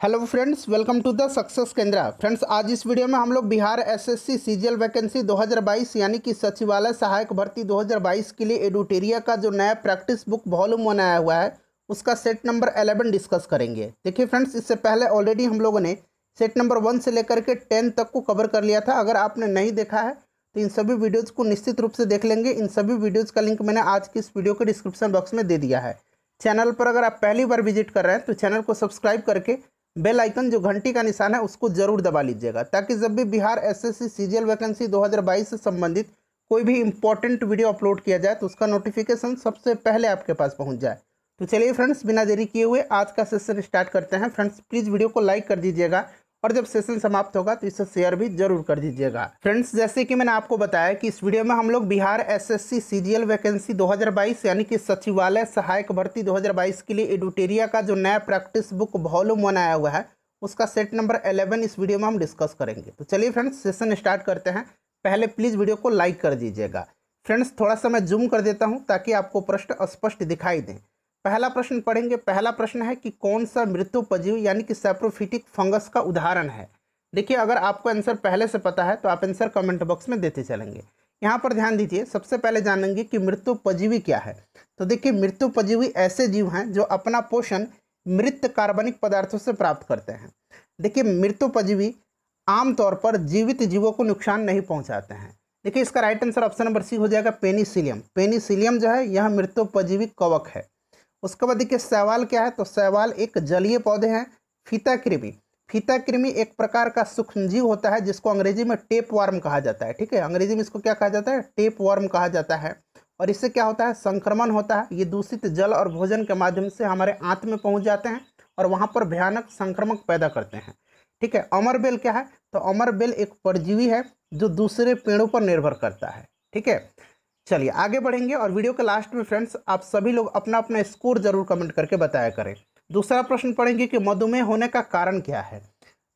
Hello friends, welcome to the success Kendra. Friends, आज इस video में हम लोग बिहार एसएससी सीजीएल वैकेंसी 2022 यानी कि सचिवालय सहायक भर्ती 2022 के लिए एडुटेरिया का जो नया प्रैक्टिस बुक वॉल्यूम 1 आया हुआ है उसका सेट नंबर 11 डिस्कस करेंगे। देखिए फ्रेंड्स, इससे पहले ऑलरेडी हम लोगों ने सेट नंबर 1 से लेकर के 10 तक को कवर कर लिया था। अगर आपने नहीं देखा है तो इन सभी वीडियोज़ को निश्चित रूप से देख लेंगे। इन सभी वीडियोज़ का लिंक मैंने आज की इस वीडियो के डिस्क्रिप्शन बॉक्स में दे दिया है। चैनल पर अगर आप पहली बार विजिट कर रहे हैं तो चैनल को सब्सक्राइब करके बेल आइकन जो घंटी का निशान है उसको जरूर दबा लीजिएगा, ताकि जब भी बिहार एसएससी सीजीएल वैकेंसी 2022 से संबंधित कोई भी इंपॉर्टेंट वीडियो अपलोड किया जाए तो उसका नोटिफिकेशन सबसे पहले आपके पास पहुंच जाए। तो चलिए फ्रेंड्स, बिना देरी किए हुए आज का सेशन स्टार्ट करते हैं। फ्रेंड्स, प्लीज़ वीडियो को लाइक कर दीजिएगा और जब सेशन समाप्त होगा तो इसे शेयर भी जरूर कर दीजिएगा। फ्रेंड्स, जैसे कि मैंने आपको बताया कि इस वीडियो में हम लोग बिहार एसएससी सीजीएल वैकेंसी 2022 यानी कि सचिवालय सहायक भर्ती 2022 के लिए एडुटेरिया का जो नया प्रैक्टिस बुक वॉल्यूम 1 आया हुआ है उसका सेट नंबर 11 इस वीडियो में हम डिस्कस करेंगे। तो चलिए फ्रेंड्स, सेशन स्टार्ट करते हैं। पहले प्लीज़ वीडियो को लाइक कर दीजिएगा। फ्रेंड्स, थोड़ा सा मैं जूम कर देता हूं ताकि आपको प्रश्न स्पष्ट दिखाई दें। पहला प्रश्न पढ़ेंगे। पहला प्रश्न है कि कौन सा मृत्युपजीवी यानी कि सैप्रोफिटिक फंगस का उदाहरण है। देखिए, अगर आपको आंसर पहले से पता है तो आप आंसर कमेंट बॉक्स में देते चलेंगे। यहाँ पर ध्यान दीजिए, सबसे पहले जानेंगे कि मृत्युपजीवी क्या है। तो देखिए, मृत्युपजीवी ऐसे जीव हैं जो अपना पोषण मृत कार्बनिक पदार्थों से प्राप्त करते हैं। देखिए, मृत्युपजीवी आमतौर पर जीवित जीवों को नुकसान नहीं पहुंचाते हैं। देखिए, इसका right answer option number C हो जाएगा, पेनिसिलियम। पेनिसिलियम जो है यह मृत्युपजीवी कवक है। उसके बाद देखिए, शैवाल क्या है। तो शैवाल एक जलीय पौधे हैं। फीता कृमि, फीता कृमि एक प्रकार का सूक्ष्मजीव होता है जिसको अंग्रेजी में टेप वार्म कहा जाता है। ठीक है, अंग्रेजी में इसको क्या कहा जाता है, टेप वार्म कहा जाता है। और इससे क्या होता है, संक्रमण होता है। ये दूषित जल और भोजन के माध्यम से हमारे आंत में पहुंच जाते हैं और वहां पर भयानक संक्रमक पैदा करते हैं। ठीक है, अमरबेल क्या है। तो अमरबेल एक परजीवी है जो दूसरे पेड़ों पर निर्भर करता है। ठीक है, चलिए आगे बढ़ेंगे और वीडियो के लास्ट में फ्रेंड्स आप सभी लोग अपना अपना स्कोर जरूर कमेंट करके बताया करें। दूसरा प्रश्न पढ़ेंगे कि मधुमेह होने का कारण क्या है।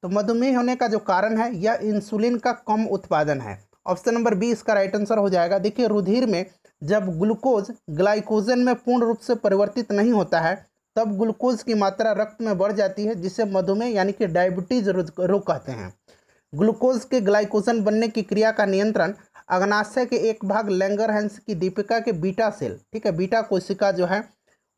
तो मधुमेह होने का जो कारण है यह इंसुलिन का कम उत्पादन है। ऑप्शन नंबर बी इसका राइट आंसर हो जाएगा। देखिए, रुधिर में जब ग्लूकोज ग्लाइकोजन में पूर्ण रूप से परिवर्तित नहीं होता है तब ग्लूकोज की मात्रा रक्त में बढ़ जाती है, जिसे मधुमेह यानी कि डायबिटीज रोग कहते हैं। ग्लूकोज के ग्लाइकोजन बनने की क्रिया का नियंत्रण अग्नाशय के एक भाग लैंगरहैंस की दीपिका के बीटा सेल, ठीक है, बीटा कोशिका जो है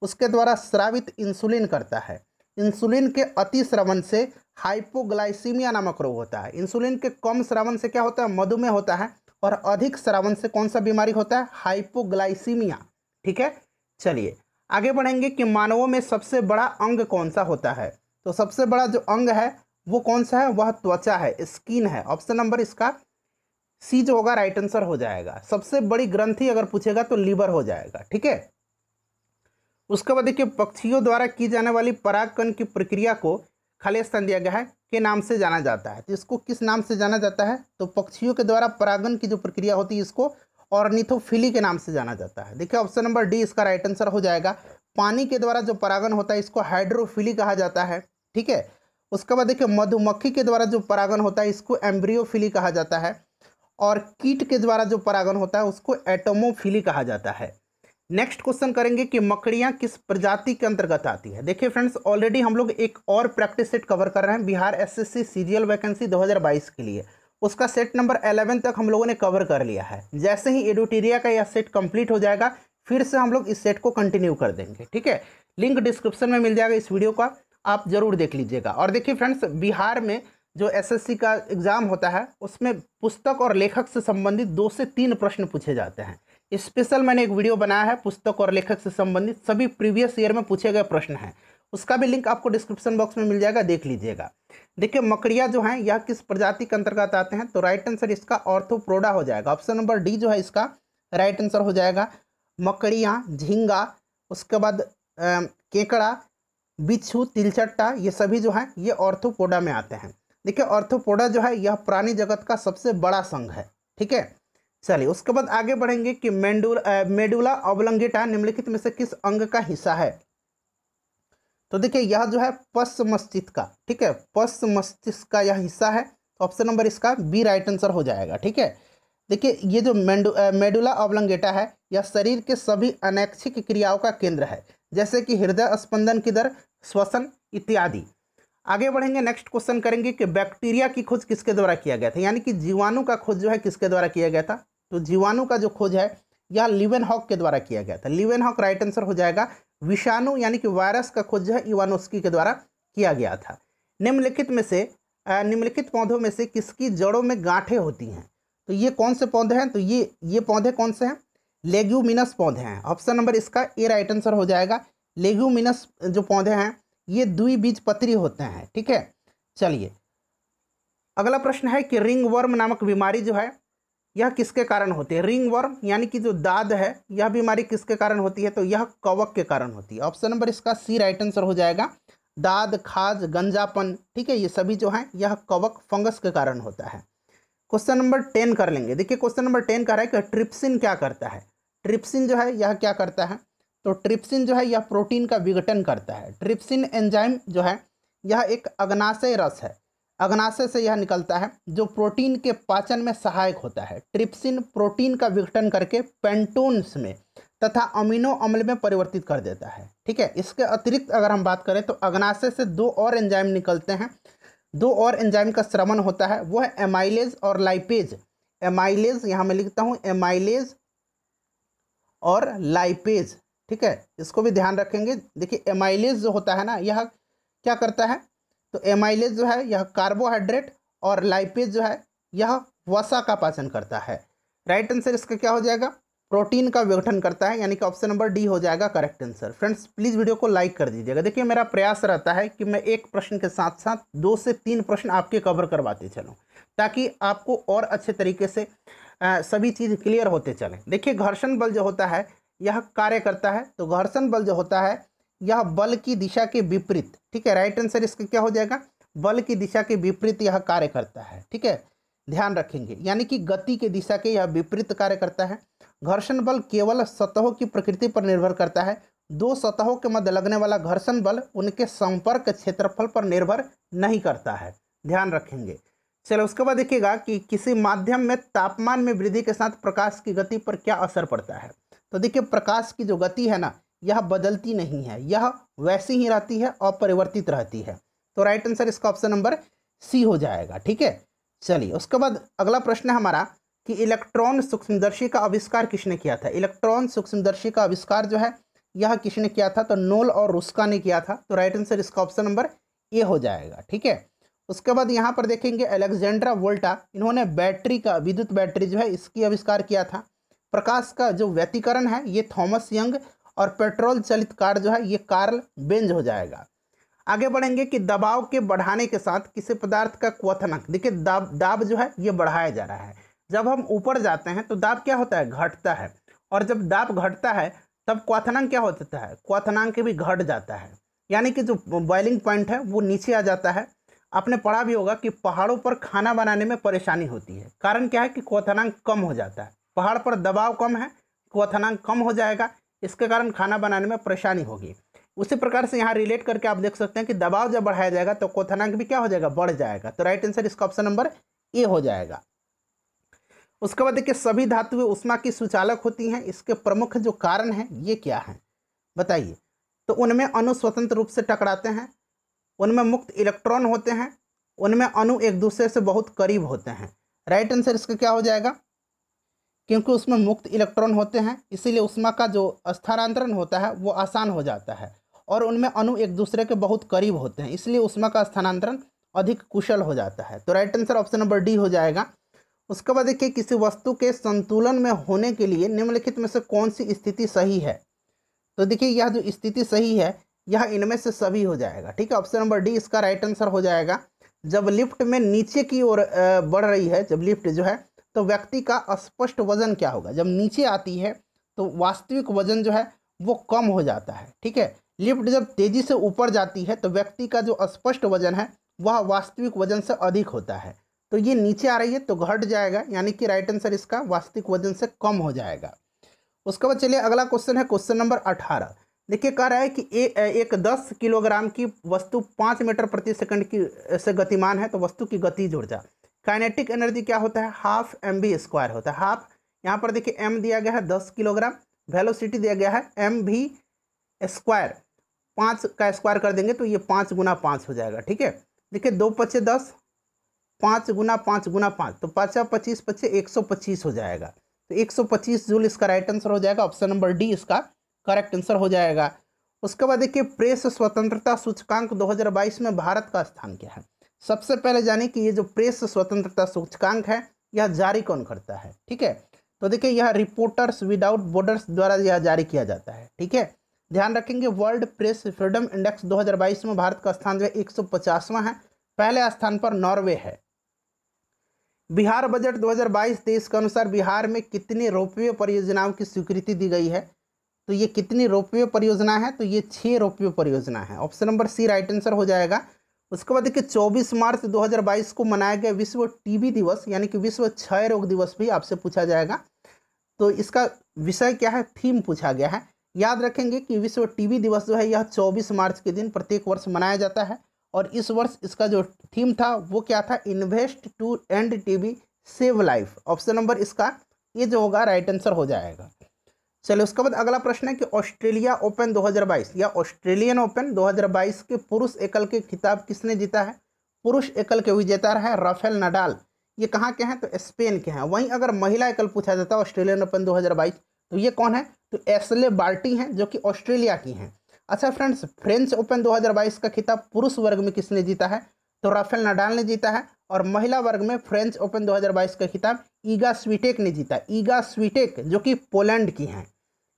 उसके द्वारा स्रावित इंसुलिन करता है। इंसुलिन के अति स्रावन से हाइपोग्लाइसीमिया नामक रोग होता है। इंसुलिन के कम स्रावन से क्या होता है, मधुमेह होता है। और अधिक स्रावन से कौन सा बीमारी होता है, हाइपोग्लाइसीमिया। ठीक है, चलिए आगे बढ़ेंगे कि मानवों में सबसे बड़ा अंग कौन सा होता है। तो सबसे बड़ा जो अंग है वो कौन सा है, वह त्वचा है, स्किन है। ऑप्शन नंबर इसका सी जो होगा राइट आंसर हो जाएगा। सबसे बड़ी ग्रंथि अगर पूछेगा तो लीवर हो जाएगा। ठीक है, उसके बाद देखिए, पक्षियों द्वारा की जाने वाली परागकण की प्रक्रिया को खाली स्थान दिया गया है के नाम से जाना जाता है। तो इसको किस नाम से जाना जाता है, तो पक्षियों के द्वारा परागण की जो प्रक्रिया होती है इसको ऑर्निथोफिली के नाम से जाना जाता है। देखिए, ऑप्शन नंबर डी इसका राइट आंसर हो जाएगा। पानी के द्वारा जो परागण होता है इसको हाइड्रोफिली कहा जाता है। ठीक है, उसके बाद देखिए, मधुमक्खी के द्वारा जो परागण होता है इसको एम्ब्रियोफिली कहा जाता है। और कीट के द्वारा जो परागण होता है उसको एटोमोफिली कहा जाता है। नेक्स्ट क्वेश्चन करेंगे कि मकड़ियां किस प्रजाति के अंतर्गत आती है। देखिए फ्रेंड्स, ऑलरेडी हम लोग एक और प्रैक्टिस सेट कवर कर रहे हैं बिहार एसएससी सीजीएल वैकेंसी 2022 के लिए। उसका सेट नंबर 11 तक हम लोगों ने कवर कर लिया है। जैसे ही एडुटेरिया का यह सेट कंप्लीट हो जाएगा फिर से हम लोग इस सेट को कंटिन्यू कर देंगे। ठीक है, लिंक डिस्क्रिप्शन में मिल जाएगा इस वीडियो का, आप जरूर देख लीजिएगा। और देखिए फ्रेंड्स, बिहार में जो एसएससी का एग्जाम होता है उसमें पुस्तक और लेखक से संबंधित 2 से 3 प्रश्न पूछे जाते हैं। स्पेशल मैंने एक वीडियो बनाया है पुस्तक और लेखक से संबंधित सभी प्रीवियस ईयर में पूछे गए प्रश्न हैं, उसका भी लिंक आपको डिस्क्रिप्शन बॉक्स में मिल जाएगा, देख लीजिएगा। देखिए, मकड़ियाँ जो हैं यह किस प्रजाति के अंतर्गत आते हैं। तो राइट आंसर इसका ऑर्थोप्रोडा हो जाएगा। ऑप्शन नंबर डी जो है इसका राइट आंसर हो जाएगा। मकड़ियाँ, झींगा, उसके बाद केकड़ा, बिच्छू, तिलचट्टा, ये सभी जो है ये ऑर्थोपोडा में आते हैं। देखिए, ऑर्थोपोडा जो है यह प्राणी जगत का सबसे बड़ा संघ है। ठीक है, चलिए उसके बाद आगे बढ़ेंगे कि मेडुला ऑब्लंगेटा निम्नलिखित में से किस अंग का हिस्सा है। तो देखिए, यह जो है पश्च मस्तिष्क का, ठीक है, पश्च मस्तिष्क का यह हिस्सा है। ऑप्शन नंबर इसका बी राइट आंसर हो जाएगा। ठीक है, देखिए, ये जो मेडुला ऑब्लंगेटा है यह शरीर के सभी अनैच्छिक क्रियाओं का केंद्र है, जैसे कि हृदय स्पंदन की दर, श्वसन इत्यादि। आगे बढ़ेंगे, नेक्स्ट क्वेश्चन करेंगे कि बैक्टीरिया की खोज किसके द्वारा किया गया था, यानी कि जीवाणु का खोज जो है किसके द्वारा किया गया था। तो जीवाणु का जो खोज है यह लीवेनहॉक के द्वारा किया गया था। लीवेनहॉक राइट आंसर हो जाएगा। विषाणु यानी कि वायरस का खोज जो है इवानोस्की के द्वारा किया गया था। निम्नलिखित पौधों में से किसकी जड़ों में गांठें होती हैं। तो ये कौन से पौधे हैं, तो ये पौधे कौन से हैं, लेग्यूमिनस पौधे हैं। ऑप्शन नंबर इसका ए राइट आंसर हो जाएगा। लेग्यूमिनस जो पौधे हैं ये द्विबीजपत्री होते हैं। ठीक है, चलिए अगला प्रश्न है कि रिंगवर्म नामक बीमारी जो है यह किसके कारण होती है। रिंगवर्म यानी कि जो दाद है यह बीमारी किसके कारण होती है, तो यह कवक के कारण होती है। ऑप्शन नंबर इसका सी राइट आंसर हो जाएगा। दाद, खाज, गंजापन, ठीक है, ये सभी जो हैं यह कवक फंगस के कारण होता है। क्वेश्चन नंबर 10 कर लेंगे। देखिए क्वेश्चन नंबर 10 कह रहा है कि ट्रिप्सिन क्या करता है। ट्रिप्सिन जो है यह क्या करता है, तो ट्रिप्सिन जो है यह प्रोटीन का विघटन करता है। ट्रिप्सिन एंजाइम जो है यह एक अग्नाशय रस है, अग्नाशय से यह निकलता है जो प्रोटीन के पाचन में सहायक होता है। ट्रिप्सिन प्रोटीन का विघटन करके पेंटोन्स में तथा अमीनो अम्ल में परिवर्तित कर देता है। ठीक है, इसके अतिरिक्त अगर हम बात करें तो अग्नाशय से दो और एंजाइम निकलते हैं, दो और एंजाइम का श्रवण होता है, वो है एमाइलेज और लाइपेज। एमाइलेज यहाँ मैं लिखता हूँ, एमाइलेज और लाइपेज। ठीक है, इसको भी ध्यान रखेंगे। देखिए एमाइलेज जो होता है ना यह क्या करता है, तो एमाइलेज जो है यह कार्बोहाइड्रेट और लाइपेज जो है यह वसा का पाचन करता है। राइट आंसर इसका क्या हो जाएगा, प्रोटीन का विघटन करता है, यानी कि ऑप्शन नंबर डी हो जाएगा correct answer. Friends please video को लाइक कर दीजिएगा। देखिए मेरा प्रयास रहता है कि मैं एक प्रश्न के साथ साथ 2 से 3 प्रश्न आपके कवर करवाते चलूँ, ताकि आपको और अच्छे तरीके से सभी चीज़ क्लियर होते चलें। देखिए घर्षण बल जो होता है यह कार्य करता है, तो घर्षण बल जो होता है यह बल की दिशा के विपरीत, ठीक है, राइट आंसर इसका क्या हो जाएगा, बल की दिशा के विपरीत यह कार्य करता है। ठीक है, ध्यान रखेंगे, यानी कि गति के दिशा के यह विपरीत कार्य करता है। घर्षण बल केवल सतहों की प्रकृति पर निर्भर करता है। दो सतहों के मध्य लगने वाला घर्षण बल उनके संपर्क क्षेत्रफल पर निर्भर नहीं करता है, ध्यान रखेंगे। चलो उसके बाद देखिएगा कि किसी माध्यम में तापमान में वृद्धि के साथ प्रकाश की गति पर क्या असर पड़ता है। तो देखिए प्रकाश की जो गति है ना यह बदलती नहीं है, यह वैसी ही रहती है, अपरिवर्तित रहती है। तो राइट आंसर इसका ऑप्शन नंबर सी हो जाएगा। ठीक है, चलिए उसके बाद अगला प्रश्न है हमारा कि इलेक्ट्रॉन सूक्ष्मदर्शी का आविष्कार किसने किया था। इलेक्ट्रॉन सूक्ष्मदर्शी का आविष्कार जो है यह किसने किया था, तो नोल और रुस्का ने किया था। तो राइट आंसर इसका ऑप्शन नंबर ए हो जाएगा। ठीक है, उसके बाद यहाँ पर देखेंगे अलेक्जेंड्रा वोल्टा, इन्होंने बैटरी का, विद्युत बैटरी जो है इसकी आविष्कार किया था। प्रकाश का जो व्यतिकरण है ये थॉमस यंग, और पेट्रोल चलित कार जो है ये कार्ल बेंज हो जाएगा। आगे बढ़ेंगे कि दबाव के बढ़ाने के साथ किसी पदार्थ का क्वथनांक, देखिए दाब जो है ये बढ़ाया जा रहा है। जब हम ऊपर जाते हैं तो दाब क्या होता है, घटता है, और जब दाब घटता है तब क्वथनांक क्या हो जाता है, क्वथनांक भी घट जाता है, यानी कि जो बॉइलिंग पॉइंट है वो नीचे आ जाता है। आपने पढ़ा भी होगा कि पहाड़ों पर खाना बनाने में परेशानी होती है, कारण क्या है कि क्वथनांक कम हो जाता है। पहाड़ पर दबाव कम है, क्वथनांक कम हो जाएगा, इसके कारण खाना बनाने में परेशानी होगी। उसी प्रकार से यहाँ रिलेट करके आप देख सकते हैं कि दबाव जब बढ़ाया जाएगा तो क्वथनांक भी क्या हो जाएगा, बढ़ जाएगा। तो राइट आंसर इसका ऑप्शन नंबर ए हो जाएगा। उसके बाद देखिए सभी धातुएं ऊष्मा की सुचालक होती हैं, इसके प्रमुख जो कारण हैं ये क्या हैं बताइए। तो उनमें अणु स्वतंत्र रूप से टकराते हैं, उनमें मुक्त इलेक्ट्रॉन होते हैं, उनमें अणु एक दूसरे से बहुत करीब होते हैं। राइट आंसर इसका क्या हो जाएगा, क्योंकि उसमें मुक्त इलेक्ट्रॉन होते हैं इसीलिए ऊष्मा का जो स्थानांतरण होता है वो आसान हो जाता है, और उनमें अणु एक दूसरे के बहुत करीब होते हैं इसलिए ऊष्मा का स्थानांतरण अधिक कुशल हो जाता है। तो right answer option number D हो जाएगा। उसके बाद देखिए किसी वस्तु के संतुलन में होने के लिए निम्नलिखित में से कौन सी स्थिति सही है। तो देखिए यह जो स्थिति सही है यह इनमें से सभी हो जाएगा। ठीक है, ऑप्शन नंबर डी इसका राइट आंसर हो जाएगा। जब लिफ्ट में नीचे की ओर बढ़ रही है, जब लिफ्ट जो है, तो व्यक्ति का स्पष्ट वजन क्या होगा, जब नीचे आती है तो वास्तविक वजन जो है वो कम हो जाता है। ठीक है, लिफ्ट जब तेजी से ऊपर जाती है तो व्यक्ति का जो स्पष्ट वजन है वह वास्तविक वजन से अधिक होता है। तो ये नीचे आ रही है तो घट जाएगा, यानी कि राइट आंसर इसका वास्तविक वजन से कम हो जाएगा। उसके बाद चलिए अगला क्वेश्चन है क्वेश्चन नंबर 18। देखिए कह रहा है कि एक 10 किलोग्राम की वस्तु 5 मीटर प्रति सेकंड की से गतिमान है, तो वस्तु की गतिज ऊर्जा काइनेटिक एनर्जी क्या होता है, हाफ mv² होता है। हाफ यहाँ पर देखिए m दिया गया है 10 किलोग्राम, वेलोसिटी दिया गया है mv², 5 का स्क्वायर कर देंगे तो ये 5 गुना 5 हो जाएगा। ठीक है, देखिए 2 पचे 10, 5 गुना 5 गुना 5, तो 5 25 पचे 125 हो जाएगा। तो 125 जूल इसका राइट आंसर हो जाएगा। ऑप्शन नंबर डी इसका करेक्ट आंसर हो जाएगा। उसके बाद देखिए प्रेस स्वतंत्रता सूचकांक 2022 में भारत का स्थान क्या है। सबसे पहले जाने कि ये जो प्रेस स्वतंत्रता सूचकांक है यह जारी कौन करता है। ठीक है, तो देखिए यह रिपोर्टर्स विदाउट बॉर्डर्स द्वारा यह जारी किया जाता है। ठीक है, ध्यान रखेंगे वर्ल्ड प्रेस फ्रीडम इंडेक्स 2022 में भारत का स्थान जो है 150वां है। पहले स्थान पर नॉर्वे है। बिहार बजट 2022 23 के अनुसार बिहार में कितनी रोपवे परियोजनाओं की स्वीकृति दी गई है। तो ये कितनी रोपवे परियोजना है, तो ये 6 रोपवे परियोजना है। Option number C right answer हो जाएगा। उसके बाद देखिए 24 मार्च 2022 को मनाया गया विश्व टीबी दिवस यानी कि विश्व क्षय रोग दिवस भी आपसे पूछा जाएगा। तो इसका विषय क्या है, थीम पूछा गया है। याद रखेंगे कि विश्व टीबी दिवस जो है यह 24 मार्च के दिन प्रत्येक वर्ष मनाया जाता है। और इस वर्ष इसका जो थीम था वो क्या था, invest to end TB save life. Option number इसका ये जो होगा राइट आंसर हो जाएगा। चलिए उसके बाद अगला प्रश्न है कि ऑस्ट्रेलिया ओपन 2022 या ऑस्ट्रेलियन ओपन 2022 के पुरुष एकल के खिताब किसने जीता है। पुरुष एकल के विजेता रहे राफेल नडाल। ये कहाँ के हैं, तो स्पेन के हैं। वहीं अगर महिला एकल पूछा जाता है ऑस्ट्रेलियन ओपन 2022 तो ये कौन है, तो एशले बार्टी हैं जो कि ऑस्ट्रेलिया की हैं। अच्छा फ्रेंड्स, फ्रेंच ओपन 2022 का खिताब पुरुष वर्ग में किसने जीता है, तो राफेल नडाल ने जीता है। और महिला वर्ग में फ्रेंच ओपन 2022 का खिताब ईगा स्वीटेक ने जीता। ईगा स्वीटेक जो कि पोलैंड की हैं।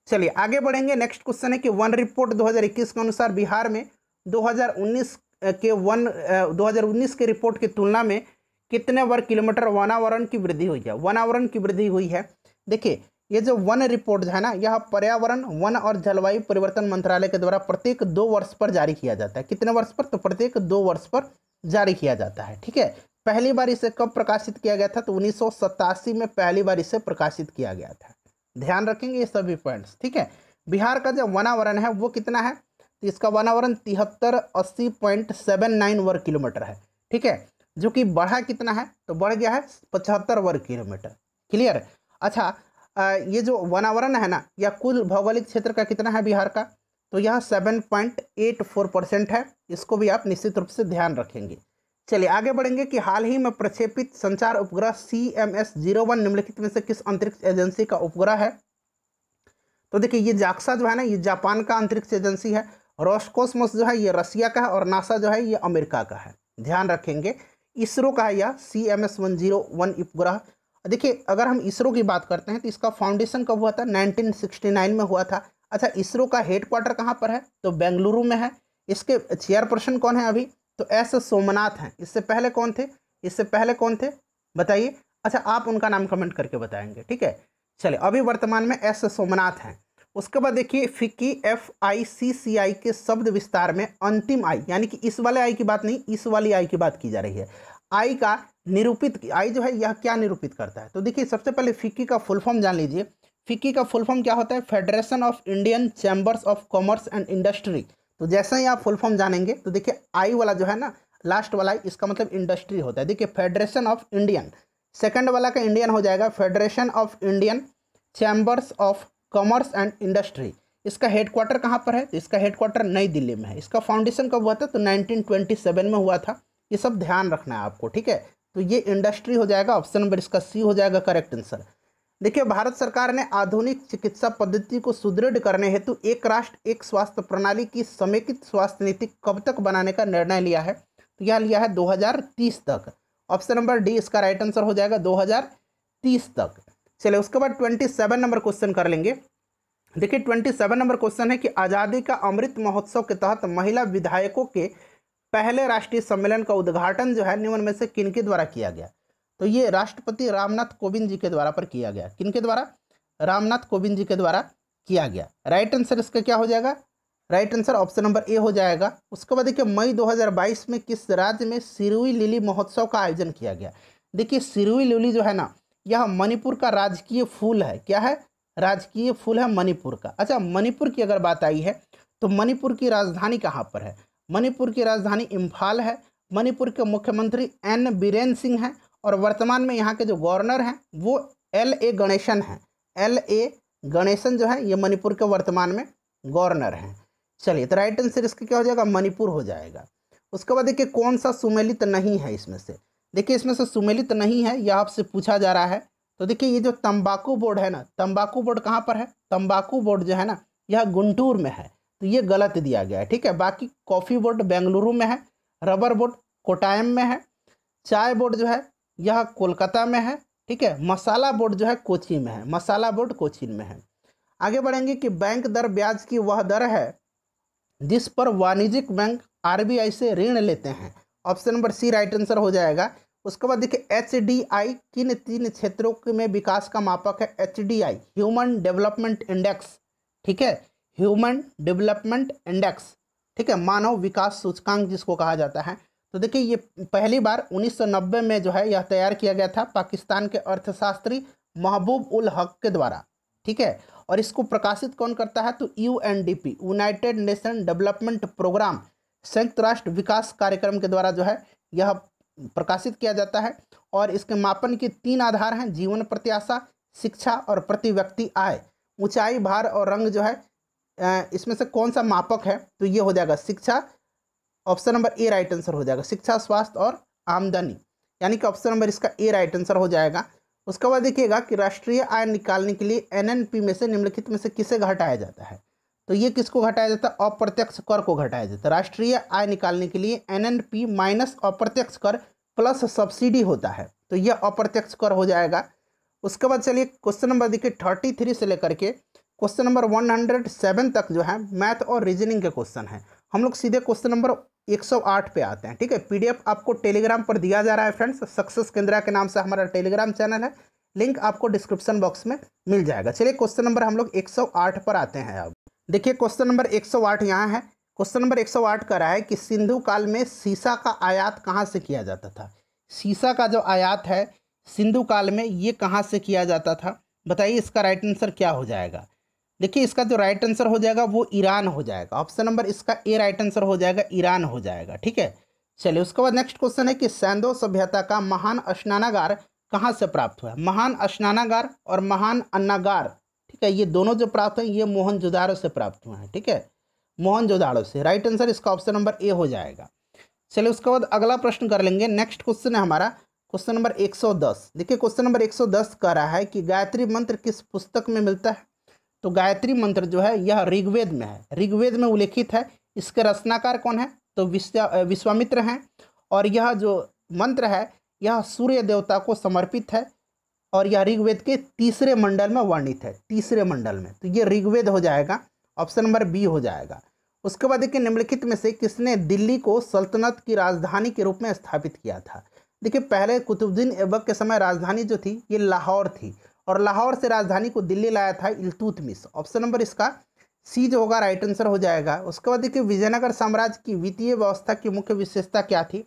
चलिए आगे बढ़ेंगे। नेक्स्ट क्वेश्चन है कि वन रिपोर्ट 2021 के अनुसार बिहार में 2019 के रिपोर्ट की तुलना में कितने वर्ग किलोमीटर वनावरण की वृद्धि हुई है। वनावरण की वृद्धि हुई है। देखिए ये जो वन रिपोर्ट है ना, यह पर्यावरण वन और जलवायु परिवर्तन मंत्रालय के द्वारा प्रत्येक 2 वर्ष पर जारी किया जाता है। कितने वर्ष पर, तो प्रत्येक 2 वर्ष पर जारी किया जाता है। ठीक है, पहली बार इसे कब प्रकाशित किया गया था, तो 1987 में पहली बार इसे प्रकाशित किया गया था। ध्यान रखेंगे ये सभी पॉइंट्स। ठीक है, बिहार का जो वनावरण है वो कितना है, तो इसका वनावरण 7380.79 वर्ग किलोमीटर है। ठीक है, जो कि बढ़ा कितना है, तो बढ़ गया है 75 वर्ग किलोमीटर। क्लियर। अच्छा ये जो वनावरण है ना, यह कुल भौगोलिक क्षेत्र का कितना है बिहार का, तो यह 7.84% है। इसको भी आप निश्चित रूप से ध्यान रखेंगे। चलिए आगे बढ़ेंगे कि हाल ही में प्रक्षेपित संचार उपग्रह CMS-01 निम्नलिखित में से किस अंतरिक्ष एजेंसी का उपग्रह है। तो देखिए ये जाक्सा जो है ना, ये जापान का अंतरिक्ष एजेंसी है। रोसकोसमोस जो है ये रसिया का है और नासा जो है ये अमेरिका का है। ध्यान रखेंगे। इसरो का है यह CMS-101 उपग्रह। देखिए अगर हम इसरो की बात करते हैं तो इसका फाउंडेशन कब हुआ था, 1969 में हुआ था। अच्छा इसरो का हेडक्वार्टर कहाँ पर है, तो बेंगलुरु में है। इसके चेयरपर्सन कौन है अभी, तो S सोमनाथ हैं। इससे पहले कौन थे, बताइए। अच्छा आप उनका नाम कमेंट करके बताएंगे। ठीक है, चलिए अभी वर्तमान में S सोमनाथ हैं। उसके बाद देखिए फिक्की FICCI के शब्द विस्तार में अंतिम आई, यानी कि इस वाले आई की बात नहीं, इस वाली आई की बात की जा रही है। आई का निरूपित, आई जो है यह क्या निरूपित करता है, तो देखिए सबसे पहले फिक्की का फुल फॉर्म जान लीजिए। फिक्की का फुल फॉर्म क्या होता है, federation of Indian chambers of commerce and industry. तो जैसे ही आप फुल फॉर्म जानेंगे तो देखिए आई वाला जो है ना, लास्ट वाला इसका मतलब इंडस्ट्री होता है। देखिए फेडरेशन ऑफ इंडियन, सेकंड वाला का इंडियन हो जाएगा federation of Indian chambers of commerce and industry. इसका हेडक्वार्टर कहाँ पर है, तो इसका हेडक्वार्टर नई दिल्ली में है। इसका फाउंडेशन कब हुआ था, तो 1927 में हुआ था। ये सब ध्यान रखना है आपको। ठीक है, तो ये इंडस्ट्री हो जाएगा। ऑप्शन नंबर इसका सी हो जाएगा करेक्ट आंसर। देखिए भारत सरकार ने आधुनिक चिकित्सा पद्धति को सुदृढ़ करने हेतु एक राष्ट्र एक स्वास्थ्य प्रणाली की समेकित स्वास्थ्य नीति कब तक बनाने का निर्णय लिया है, तो यह लिया है 2030 तक। ऑप्शन नंबर डी इसका राइट आंसर हो जाएगा 2030 तक। चलिए उसके बाद 27 नंबर क्वेश्चन कर लेंगे। देखिए 27 नंबर क्वेश्चन है कि आज़ादी का अमृत महोत्सव के तहत महिला विधायकों के पहले राष्ट्रीय सम्मेलन का उद्घाटन जो है निम्न में से किनके द्वारा किया गया, तो ये राष्ट्रपति रामनाथ कोविंद जी के द्वारा पर किया गया। किनके द्वारा, रामनाथ कोविंद जी के द्वारा किया गया। राइट आंसर इसका क्या हो जाएगा, right answer option number A हो जाएगा। उसके बाद देखिए मई 2022 में किस राज्य में सिरुई लिली महोत्सव का आयोजन किया गया। देखिए सिरुई लिली जो है ना, यह मणिपुर का राजकीय फूल है। क्या है, राजकीय फूल है मणिपुर का। अच्छा मणिपुर की अगर बात आई है तो मणिपुर की राजधानी कहाँ पर है, मणिपुर की राजधानी इम्फाल है। मणिपुर के मुख्यमंत्री N बीरेन सिंह हैं और वर्तमान में यहाँ के जो गवर्नर हैं वो LA गणेशन हैं। LA गणेशन जो है ये मणिपुर के वर्तमान में गवर्नर हैं। चलिए, तो राइट आंसर इसका क्या हो जाएगा, मणिपुर हो जाएगा। उसके बाद देखिए कौन सा सुमेलित नहीं है इसमें से। देखिए इसमें से सुमेलित नहीं है, यह आपसे पूछा जा रहा है। तो देखिए ये जो तंबाकू बोर्ड है ना, तंबाकू बोर्ड कहाँ पर है, तंबाकू बोर्ड जो है ना यह गुंटूर में है, तो ये गलत दिया गया है, ठीक है। बाकी कॉफ़ी बोर्ड बेंगलुरु में है, रबर बोर्ड कोटायम में है, चाय बोर्ड जो है यह कोलकाता में है, ठीक है। मसाला बोर्ड जो है कोची में है, मसाला बोर्ड कोचीन में है। आगे बढ़ेंगे कि बैंक दर ब्याज की वह दर है जिस पर वाणिज्यिक बैंक आरबीआई से ऋण लेते हैं। Option number C right answer हो जाएगा। उसके बाद देखिए एचडीआई किन 3 क्षेत्रों में विकास का मापक है। एचडीआई ह्यूमन डेवलपमेंट इंडेक्स, ठीक है, ह्यूमन डेवलपमेंट इंडेक्स, ठीक है, मानव विकास सूचकांक जिसको कहा जाता है। तो देखिए ये पहली बार 1990 में जो है यह तैयार किया गया था पाकिस्तान के अर्थशास्त्री महबूब उल हक के द्वारा, ठीक है। और इसको प्रकाशित कौन करता है, तो UNDP United Nation development programme, संयुक्त राष्ट्र विकास कार्यक्रम के द्वारा जो है यह प्रकाशित किया जाता है। और इसके मापन के 3 आधार हैं, जीवन प्रत्याशा, शिक्षा और प्रति व्यक्ति आय। ऊंचाई, भार और रंग जो है इसमें से कौन सा मापक है, तो ये हो जाएगा शिक्षा। Option number A right answer हो जाएगा, शिक्षा, स्वास्थ्य और आमदनी, यानी कि ऑप्शन नंबर इसका ए राइट आंसर हो जाएगा। उसके बाद देखिएगा कि राष्ट्रीय आय निकालने के लिए एनएनपी में से निम्नलिखित में से किसे घटाया जाता है। तो ये किसको घटाया जाता है, अप्रत्यक्ष कर को घटाया जाता है। राष्ट्रीय आय निकालने के लिए एनएनपी माइनस अप्रत्यक्ष कर प्लस सब्सिडी होता है, तो ये अप्रत्यक्ष कर हो जाएगा। उसके बाद चलिए क्वेश्चन नंबर देखिए 33 से लेकर के क्वेश्चन नंबर 107 तक जो है मैथ और रीजनिंग के क्वेश्चन हैं। हम लोग सीधे क्वेश्चन नंबर 108 पे आते हैं, ठीक है। पीडीएफ आपको टेलीग्राम पर दिया जा रहा है फ्रेंड्स, सक्सेस केंद्रा के नाम से हमारा टेलीग्राम चैनल है, लिंक आपको डिस्क्रिप्शन बॉक्स में मिल जाएगा। चलिए क्वेश्चन नंबर हम लोग 108 पर आते हैं। अब देखिए क्वेश्चन नंबर 108 यहाँ है। क्वेश्चन नंबर 108 का रहा है कि सिंधु काल में सीसा का आयात कहाँ से किया जाता था। सीसा का जो आयात है सिंधु काल में ये कहाँ से किया जाता था, बताइए इसका राइट आंसर क्या हो जाएगा। देखिए इसका जो राइट आंसर हो जाएगा वो ईरान हो जाएगा। ऑप्शन नंबर इसका ए राइट आंसर हो जाएगा, ईरान हो जाएगा, ठीक है। चलिए उसके बाद नेक्स्ट क्वेश्चन है कि सैंधो सभ्यता का महान स्नानागार कहाँ से प्राप्त हुआ है। महान स्नानागार और महान अन्नागार, ठीक है, ये दोनों जो प्राप्त हैं ये मोहनजोदाड़ो से प्राप्त हुए हैं, ठीक है, मोहनजोदाड़ो से। राइट आंसर इसका ऑप्शन नंबर ए हो जाएगा। चलिए उसके बाद अगला प्रश्न कर लेंगे। नेक्स्ट क्वेश्चन है हमारा क्वेश्चन नंबर 110। देखिए क्वेश्चन नंबर 110 कह रहा है कि गायत्री मंत्र किस पुस्तक में मिलता है। तो गायत्री मंत्र जो है यह ऋग्वेद में है, ऋग्वेद में उल्लेखित है। इसके रचनाकार कौन है, तो विश्वामित्र हैं। और यह जो मंत्र है यह सूर्य देवता को समर्पित है और यह ऋग्वेद के 3रे मंडल में वर्णित है, 3रे मंडल में, तो ये ऋग्वेद हो जाएगा। ऑप्शन नंबर बी हो जाएगा। उसके बाद देखिए निम्नलिखित में से किसने दिल्ली को सल्तनत की राजधानी के रूप में स्थापित किया था। देखिए पहले कुतुबुद्दीन ऐबक के समय राजधानी जो थी ये लाहौर थी और लाहौर से राजधानी को दिल्ली लाया था इल्तुतमिश। ऑप्शन नंबर इसका सी जो होगा राइट आंसर हो जाएगा। उसके बाद देखिए विजयनगर साम्राज्य की वित्तीय व्यवस्था की मुख्य विशेषता क्या थी।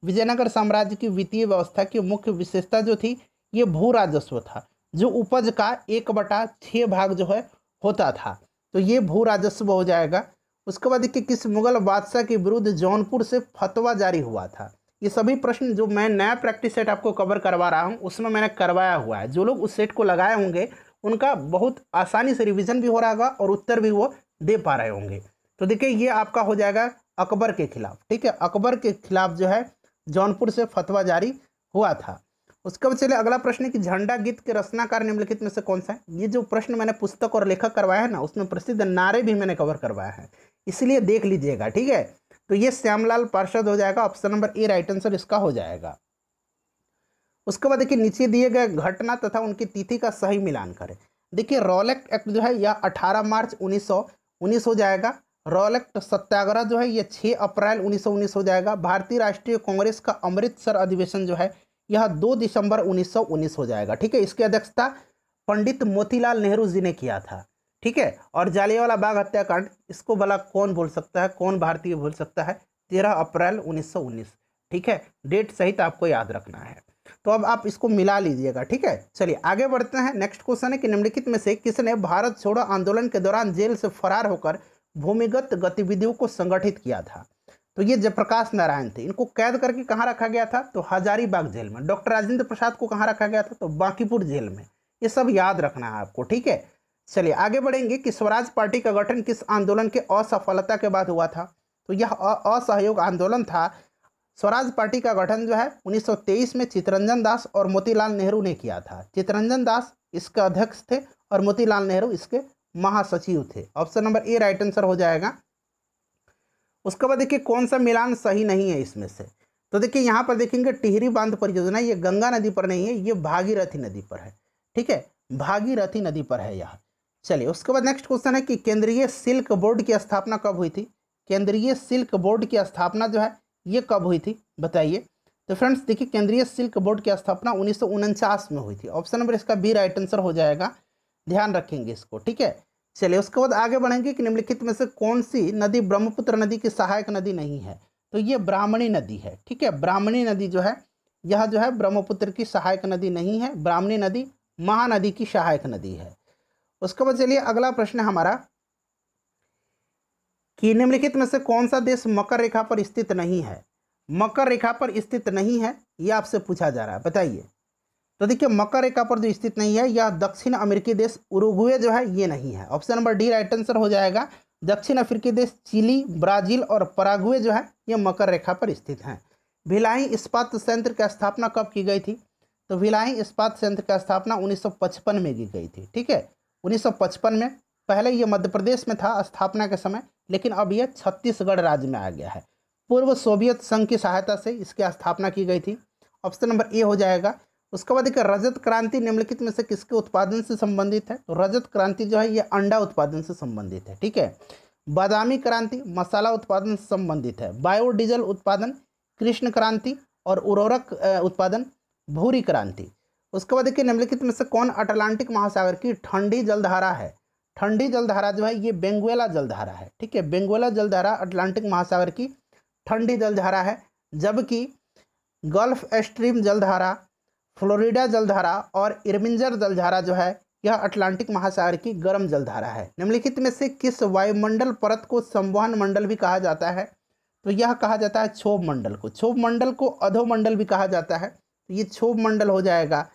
विजयनगर साम्राज्य की वित्तीय व्यवस्था की मुख्य विशेषता जो थी ये भू राजस्व था, जो उपज का 1/6 भाग जो है होता था, तो ये भू राजस्व हो जाएगा। उसके बाद देखिए किस मुगल बादशाह के विरुद्ध जौनपुर से फतवा जारी हुआ था। ये सभी प्रश्न जो मैं नया प्रैक्टिस सेट आपको कवर करवा रहा हूँ उसमें मैंने करवाया हुआ है। जो लोग उस सेट को लगाए होंगे उनका बहुत आसानी से रिवीजन भी हो रहा होगा और उत्तर भी वो दे पा रहे होंगे। तो देखिए ये आपका हो जाएगा अकबर के खिलाफ, ठीक है, अकबर के खिलाफ जो है जौनपुर से फतवा जारी हुआ था। उसके बाद चलिए अगला प्रश्न है कि झंडा गीत के रचनाकार निम्नलिखित में से कौन सा है। ये जो प्रश्न मैंने पुस्तक और लेखक करवाया है ना उसमें प्रसिद्ध नारे भी मैंने कवर करवाया है, इसलिए देख लीजिएगा, ठीक है। तो ये श्यामलाल पार्षद हो जाएगा। Option number A right answer इसका हो जाएगा। उसके बाद देखिए नीचे दिए गए घटना तथा उनकी तिथि का सही मिलान करें। देखिए रॉलेट एक्ट जो है यह 18 मार्च 1919 हो जाएगा। रॉलेट सत्याग्रह जो है ये 6 अप्रैल 1919 हो जाएगा। भारतीय राष्ट्रीय कांग्रेस का अमृतसर अधिवेशन जो है यह 2 दिसंबर 1919 हो जाएगा, ठीक है। इसकी अध्यक्षता पंडित मोतीलाल नेहरू जी ने किया था, ठीक है। और जालियांवाला बाग हत्याकांड इसको भला कौन भूल सकता है, कौन भारतीय भूल सकता है, 13 अप्रैल 1919, ठीक है। डेट सहित आपको याद रखना है। तो अब आप इसको मिला लीजिएगा, ठीक है। चलिए आगे बढ़ते हैं। नेक्स्ट क्वेश्चन है कि निम्नलिखित में से किसने भारत छोड़ो आंदोलन के दौरान जेल से फरार होकर भूमिगत गतिविधियों को संगठित किया था। तो ये जयप्रकाश नारायण थे। इनको कैद करके कहाँ रखा गया था, तो हजारीबाग जेल में। डॉक्टर राजेंद्र प्रसाद को कहाँ रखा गया था, तो बांकीपुर जेल में। ये सब याद रखना है आपको, ठीक है। चलिए आगे बढ़ेंगे कि स्वराज पार्टी का गठन किस आंदोलन के असफलता के बाद हुआ था। तो यह असहयोग आंदोलन था। स्वराज पार्टी का गठन जो है 1923 में चित्तरंजन दास और मोतीलाल नेहरू ने किया था। चित्तरंजन दास इसके अध्यक्ष थे और मोतीलाल नेहरू इसके महासचिव थे। Option number A right answer हो जाएगा। उसके बाद देखिए कौन सा मिलान सही नहीं है इसमें से। तो देखिए यहाँ पर देखेंगे टिहरी बांध परियोजना ये गंगा नदी पर नहीं है, ये भागीरथी नदी पर है। ठीक है, भागीरथी नदी पर है यह। चलिए उसके बाद नेक्स्ट क्वेश्चन है कि केंद्रीय सिल्क बोर्ड की स्थापना कब हुई थी। केंद्रीय सिल्क बोर्ड की स्थापना जो है ये कब हुई थी बताइए। तो फ्रेंड्स देखिए केंद्रीय सिल्क बोर्ड की स्थापना 1949 में हुई थी। ऑप्शन नंबर इसका बी राइट आंसर हो जाएगा, ध्यान रखेंगे इसको। ठीक है, चलिए उसके बाद आगे बढ़ेंगे कि निम्नलिखित में से कौन सी नदी ब्रह्मपुत्र नदी की सहायक नदी नहीं है। तो ये ब्राह्मणी नदी है। ठीक है, ब्राह्मणी नदी जो है यह जो है ब्रह्मपुत्र की सहायक नदी नहीं है, ब्राह्मणी नदी महानदी की सहायक नदी है। उसके बाद चलिए अगला प्रश्न है हमारा कि निम्नलिखित में से कौन सा देश मकर रेखा पर स्थित नहीं है। मकर रेखा पर स्थित नहीं है यह आपसे पूछा जा रहा है, बताइए। तो देखिए मकर रेखा पर जो स्थित नहीं है यह दक्षिण अमेरिकी देश उरुग्वे जो है ये नहीं है। Option number D right answer हो जाएगा। दक्षिण अफ्रीकी देश चिली, ब्राजील और पराग्वे जो है ये मकर रेखा पर स्थित हैं। भिलाई इस्पात संयंत्र की स्थापना कब की गई थी। तो भिलाई इस्पात संयंत्र की स्थापना 1955 में की गई थी। ठीक है, 1955 में। पहले ये मध्य प्रदेश में था स्थापना के समय, लेकिन अब यह छत्तीसगढ़ राज्य में आ गया है। पूर्व सोवियत संघ की सहायता से इसकी स्थापना की गई थी। ऑप्शन नंबर ए हो जाएगा। उसके बाद देखिए रजत क्रांति निम्नलिखित में से किसके उत्पादन से संबंधित है। तो रजत क्रांति जो है ये अंडा उत्पादन से संबंधित है। ठीक है, बादामी क्रांति मसाला उत्पादन से संबंधित है। बायोडीजल उत्पादन कृष्ण क्रांति और उर्वरक उत्पादन भूरी क्रांति। उसके बाद देखिए निम्नलिखित में से कौन अटलांटिक महासागर की ठंडी जलधारा है। ठंडी जलधारा जो है ये बेंगुएला जलधारा है। ठीक है, बेंगुएला जलधारा अटलांटिक महासागर की ठंडी जलधारा है, जबकि गल्फ स्ट्रीम जलधारा, फ्लोरिडा जलधारा और इर्मिंजर जलधारा जो है यह अटलांटिक महासागर की गर्म जलधारा है। निम्नलिखित में से किस वायुमंडल परत को संवहन मंडल भी कहा जाता है। तो यह कहा जाता है क्षोभ मंडल को। क्षोभ मंडल को अधोमंडल भी कहा जाता है, तो ये क्षोभ मंडल हो जाएगा।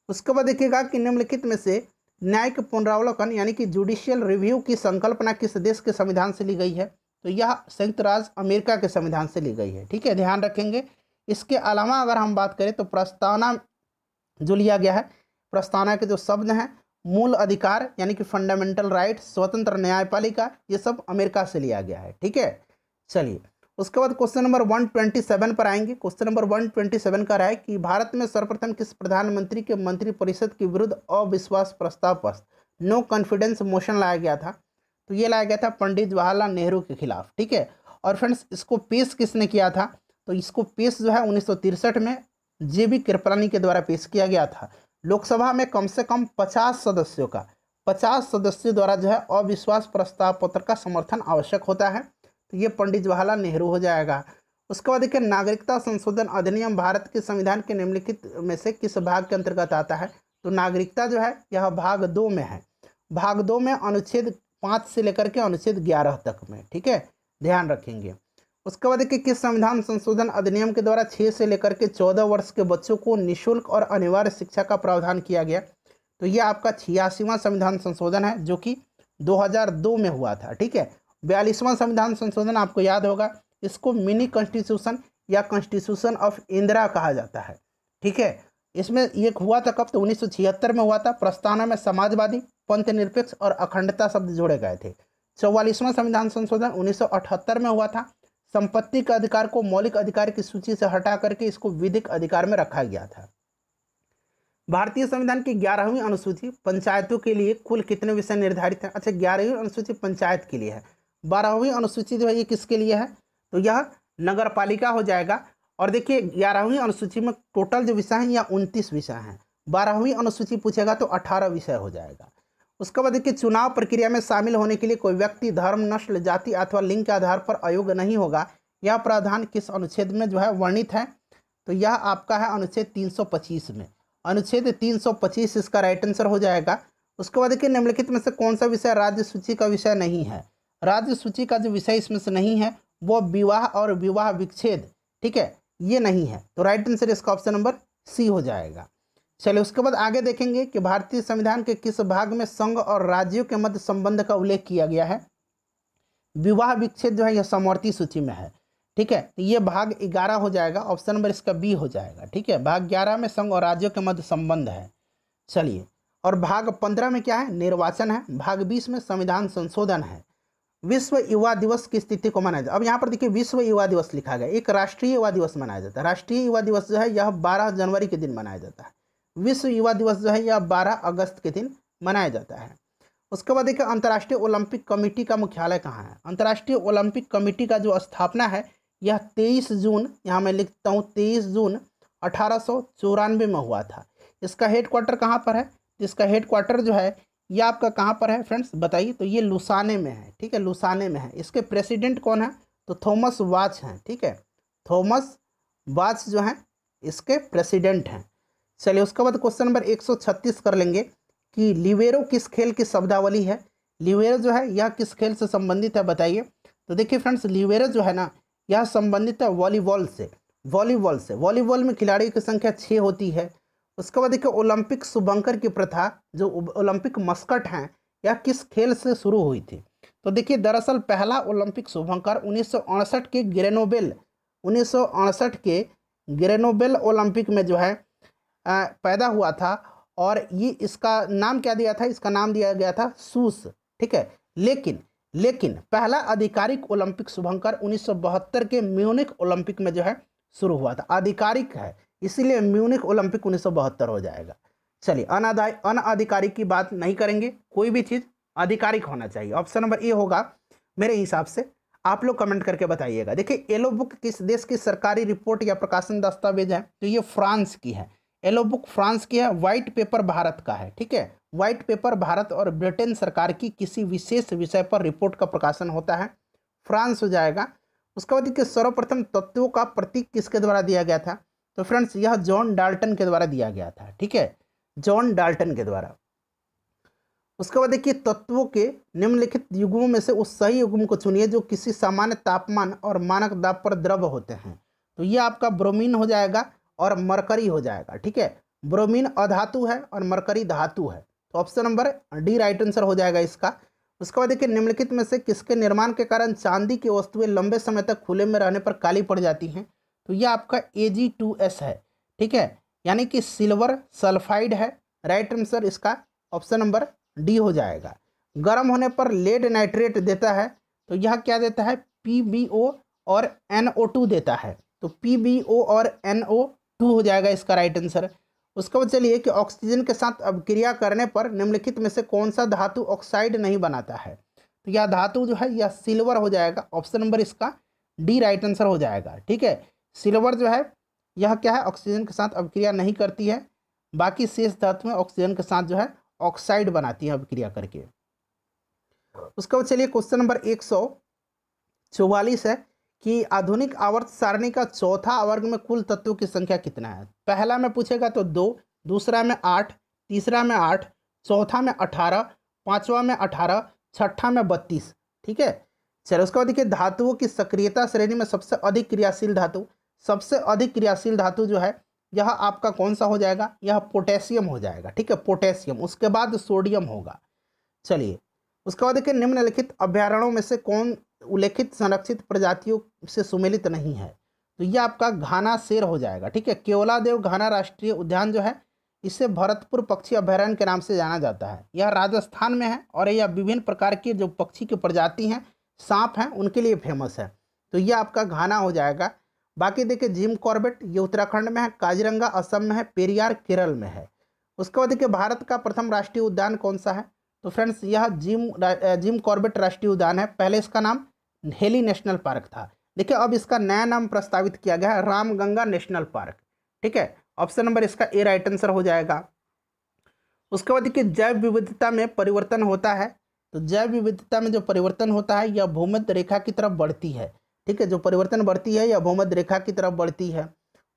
उसके बाद देखिएगा कि निम्नलिखित में से न्यायिक पुनरावलोकन यानी कि जुडिशियल रिव्यू की संकल्पना किस देश के संविधान से ली गई है। तो यह संयुक्त राज्य अमेरिका के संविधान से ली गई है। ठीक है, ध्यान रखेंगे। इसके अलावा अगर हम बात करें तो प्रस्तावना जो लिया गया है, प्रस्तावना के जो शब्द हैं मूल अधिकार यानी कि फंडामेंटल राइट, स्वतंत्र न्यायपालिका, ये सब अमेरिका से लिया गया है। ठीक है, चलिए उसके बाद क्वेश्चन नंबर 127 पर आएंगे। क्वेश्चन नंबर 127 का रहा है कि भारत में सर्वप्रथम किस प्रधानमंत्री के मंत्रिपरिषद के विरुद्ध अविश्वास प्रस्ताव पर नो कॉन्फिडेंस मोशन लाया गया था। तो ये लाया गया था पंडित जवाहरलाल नेहरू के खिलाफ। ठीक है, और फ्रेंड्स इसको पेश किसने किया था। तो इसको पेश जो है 1963 में JB कृपलानी के द्वारा पेश किया गया था। लोकसभा में कम से कम 50 सदस्यों द्वारा जो है अविश्वास प्रस्ताव पत्र का समर्थन आवश्यक होता है। तो ये पंडित जवाहरलाल नेहरू हो जाएगा। उसके बाद देखिए नागरिकता संशोधन अधिनियम भारत के संविधान के निम्नलिखित में से किस भाग के अंतर्गत आता है। तो नागरिकता जो है यह भाग 2 में है। भाग 2 में अनुच्छेद 5 से लेकर के अनुच्छेद 11 तक में। ठीक है, ध्यान रखेंगे। उसके बाद देखिए किस संविधान संशोधन अधिनियम के द्वारा 6 से लेकर के 14 वर्ष के बच्चों को निःशुल्क और अनिवार्य शिक्षा का प्रावधान किया गया। तो यह आपका 86वां संविधान संशोधन है जो कि 2002 में हुआ था। ठीक है, 42वां संविधान संशोधन आपको याद होगा, इसको मिनी कॉन्स्टिट्यूशन या कॉन्स्टिट्यूशन ऑफ इंदिरा कहा जाता है। ठीक है, इसमें ये हुआ था कब। तो 1976 में हुआ था। प्रस्तावना में समाजवादी, पंथ निरपेक्ष और अखंडता शब्द जोड़े गए थे। 44वां संविधान संशोधन 1978 में हुआ था। संपत्ति के अधिकार को मौलिक अधिकार की सूची से हटा करके इसको विधिक अधिकार में रखा गया था। भारतीय संविधान की 11वीं अनुसूची पंचायतों के लिए कुल कितने विषय निर्धारित हैं। अच्छा, 11वीं अनुसूची पंचायत के लिए है। 12वीं अनुसूची जो है ये किसके लिए है। तो यह नगर पालिका हो जाएगा। और देखिए 11वीं अनुसूची में टोटल जो विषय हैं या 29 विषय हैं। 12वीं अनुसूची पूछेगा तो 18 विषय हो जाएगा। उसके बाद देखिए चुनाव प्रक्रिया में शामिल होने के लिए कोई व्यक्ति धर्म, नस्ल, जाति अथवा लिंग के आधार पर अयोग्य नहीं होगा। यह प्रावधान किस अनुच्छेद में जो है वर्णित है। तो यह आपका है अनुच्छेद 325 में। अनुच्छेद 325 इसका राइट आंसर हो जाएगा। उसके बाद देखिए निम्नलिखित में से कौन सा विषय राज्य सूची का विषय नहीं है। राज्य सूची का जो विषय इसमें से नहीं है वो विवाह और विवाह विच्छेद। ठीक है, ये नहीं है। तो राइट आंसर इसका ऑप्शन नंबर सी हो जाएगा। चलिए उसके बाद आगे देखेंगे कि भारतीय संविधान के किस भाग में संघ और राज्यों के मध्य संबंध का उल्लेख किया गया है। विवाह विच्छेद जो है यह समवर्ती सूची में है। ठीक है, तो ये भाग 11 हो जाएगा, ऑप्शन नंबर इसका बी हो जाएगा। ठीक है, भाग 11 में संघ और राज्यों के मध्य संबंध है। चलिए, और भाग 15 में क्या है, निर्वाचन है। भाग 20 में संविधान संशोधन है। विश्व युवा दिवस की स्थिति को मनाया जाता है। अब यहाँ पर देखिए विश्व युवा दिवस लिखा गया, एक राष्ट्रीय युवा दिवस मनाया जाता है। राष्ट्रीय युवा दिवस जो है यह 12 जनवरी के दिन मनाया जाता है। विश्व युवा दिवस जो है यह 12 अगस्त के दिन मनाया जाता है। उसके बाद देखिए अंतर्राष्ट्रीय ओलंपिक कमेटी का मुख्यालय कहाँ है। अंतर्राष्ट्रीय ओलंपिक कमेटी का जो स्थापना है यह 23 जून, यहाँ मैं लिखता हूँ 23 जून 1894 में हुआ था। इसका हेडक्वार्टर कहाँ पर है, इसका हेडक्वार्टर जो है ये आपका कहाँ पर है फ्रेंड्स बताइए, तो ये लुसाने में है। ठीक है, लुसाने में है। इसके प्रेसिडेंट कौन है, तो थॉमस वाच हैं। ठीक है, थॉमस वाच जो हैं इसके प्रेसिडेंट हैं। चलिए उसके बाद क्वेश्चन नंबर 136 कर लेंगे कि लिबेरो किस खेल की शब्दावली है। लिबेरो जो है यह किस खेल से संबंधित है बताइए। तो देखिए फ्रेंड्स, लिबेरो जो है ना यह संबंधित है वॉलीबॉल से। वॉलीबॉल में खिलाड़ियों की संख्या 6 होती है। उसके बाद देखिए ओलंपिक शुभंकर की प्रथा, जो ओलंपिक मस्कट हैं, यह किस खेल से शुरू हुई थी। तो देखिए दरअसल पहला ओलंपिक शुभंकर 1968 के ग्रेनोबेल ओलंपिक में जो है पैदा हुआ था, और ये इसका नाम क्या दिया था, इसका नाम दिया गया था सूस। ठीक है, लेकिन पहला आधिकारिक ओलंपिक शुभंकर 1972 के म्यूनिख ओलंपिक में जो है शुरू हुआ था। आधिकारिक है इसीलिए म्यूनिख ओलंपिक 1972 हो जाएगा। चलिए अनाधिकारिक की बात नहीं करेंगे, कोई भी चीज़ आधिकारिक होना चाहिए। ऑप्शन नंबर ए होगा मेरे हिसाब से। आप लोग कमेंट करके बताइएगा। देखिए येलो बुक किस देश की सरकारी रिपोर्ट या प्रकाशन दस्तावेज है, तो ये फ्रांस की है। येलो बुक फ्रांस की है। व्हाइट पेपर भारत का है। ठीक है, व्हाइट पेपर भारत और ब्रिटेन सरकार की किसी विशेष विषय पर रिपोर्ट का प्रकाशन होता है, फ्रांस हो जाएगा। उसके बाद देखिए सर्वप्रथम तत्वों का प्रतीक किसके द्वारा दिया गया था, तो फ्रेंड्स यह जॉन डाल्टन के द्वारा दिया गया था। ठीक है, जॉन डाल्टन के द्वारा। उसके बाद देखिए तत्वों के निम्नलिखित युग्मों में से उस सही युग्म को चुनिए जो किसी सामान्य तापमान और मानक दाब पर द्रव होते हैं। तो ये आपका ब्रोमीन हो जाएगा और मरकरी हो जाएगा। ठीक है, ब्रोमीन अधातु है और मरकरी धातु है, तो option number D right answer हो जाएगा इसका। उसके बाद देखिए निम्नलिखित में से किसके निर्माण के कारण चांदी की वस्तुएं लंबे समय तक खुले में रहने पर काली पड़ जाती हैं, तो यह आपका Ag2S है। ठीक है, यानी कि सिल्वर सल्फाइड है। राइट आंसर इसका ऑप्शन नंबर डी हो जाएगा। गर्म होने पर लेड नाइट्रेट देता है, तो यह क्या देता है, PbO और NO2 देता है, तो PbO और NO2 हो जाएगा इसका राइट आंसर। उसके बाद चलिए कि ऑक्सीजन के साथ अभिक्रिया करने पर निम्नलिखित में से कौन सा धातु ऑक्साइड नहीं बनाता है, तो यह धातु जो है यह सिल्वर हो जाएगा। ऑप्शन नंबर इसका डी राइट आंसर हो जाएगा। ठीक है, सिल्वर जो है यह क्या है, ऑक्सीजन के साथ अभिक्रिया नहीं करती है, बाकी शेष धातु में ऑक्सीजन के साथ जो है ऑक्साइड बनाती है अभिक्रिया करके। उसके बाद चलिए क्वेश्चन नंबर 144 है कि आधुनिक आवर्त सारणी का चौथा वर्ग में कुल तत्वों की संख्या कितना है। पहला में पूछेगा तो 2, दूसरा में 8, तीसरा में 8, चौथा में 18, पांचवा में 18, छठा में 32। ठीक है, चलो उसके बाद देखिए धातुओं की सक्रियता श्रेणी में सबसे अधिक क्रियाशील धातु जो है यह आपका कौन सा हो जाएगा, यह पोटेशियम हो जाएगा। ठीक है, पोटेशियम। उसके बाद सोडियम होगा। चलिए उसके बाद देखिए निम्नलिखित अभयारण्यों में से कौन उल्लेखित संरक्षित प्रजातियों से सुमेलित नहीं है, तो यह आपका घाना शेर हो जाएगा। ठीक है, केवलादेव घाना राष्ट्रीय उद्यान जो है इसे भरतपुर पक्षी अभयारण्य के नाम से जाना जाता है। यह राजस्थान में है और यह विभिन्न प्रकार के जो पक्षी की प्रजाति हैं, सांप हैं, उनके लिए फेमस है, तो यह आपका घाना हो जाएगा। बाकी देखिए जिम कॉर्बेट ये उत्तराखंड में है, काजीरंगा असम में है, पेरियार केरल में है। उसके बाद देखिए भारत का प्रथम राष्ट्रीय उद्यान कौन सा है, तो फ्रेंड्स यह जिम कॉर्बेट राष्ट्रीय उद्यान है। पहले इसका नाम हेली नेशनल पार्क था। देखिए अब इसका नया नाम प्रस्तावित किया गया है रामगंगा नेशनल पार्क। ठीक है, ऑप्शन नंबर इसका ए राइट आंसर हो जाएगा। उसके बाद देखिए जैव विविधता में परिवर्तन होता है, तो जैव विविधता में जो परिवर्तन होता है यह भूमध्य रेखा की तरफ बढ़ती है। ठीक है, जो परिवर्तन बढ़ती है यह भूमध्य रेखा की तरफ बढ़ती है।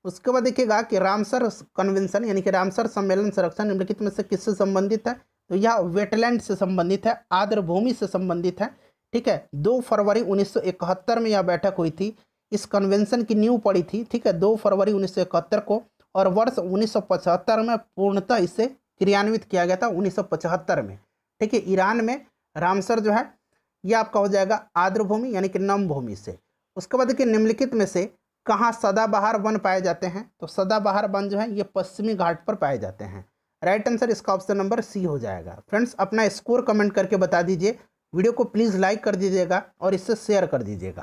उसके बाद देखिएगा कि रामसर कन्वेंशन यानी कि रामसर सम्मेलन संरक्षण निम्नलिखित में से किससे संबंधित है, तो यह वेटलैंड से संबंधित है, आर्द्र भूमि से संबंधित है। ठीक है, 2 फरवरी 1971 में यह बैठक हुई थी। इस कन्वेंशन की नींव पड़ी थी। ठीक है, 2 फरवरी 1971 को, और वर्ष 1975 में पूर्णतः इसे क्रियान्वित किया गया था, 1975 में। ठीक है, ईरान में रामसर जो है यह आपका हो जाएगा आर्द्रभूमि यानी कि नम भूमि से। उसके बाद देखिए निम्नलिखित में से कहाँ सदाबहार वन पाए जाते हैं, तो सदाबहार वन जो है ये पश्चिमी घाट पर पाए जाते हैं। राइट आंसर इसका ऑप्शन नंबर सी हो जाएगा। फ्रेंड्स अपना स्कोर कमेंट करके बता दीजिए, वीडियो को प्लीज़ लाइक कर दीजिएगा और इससे शेयर कर दीजिएगा।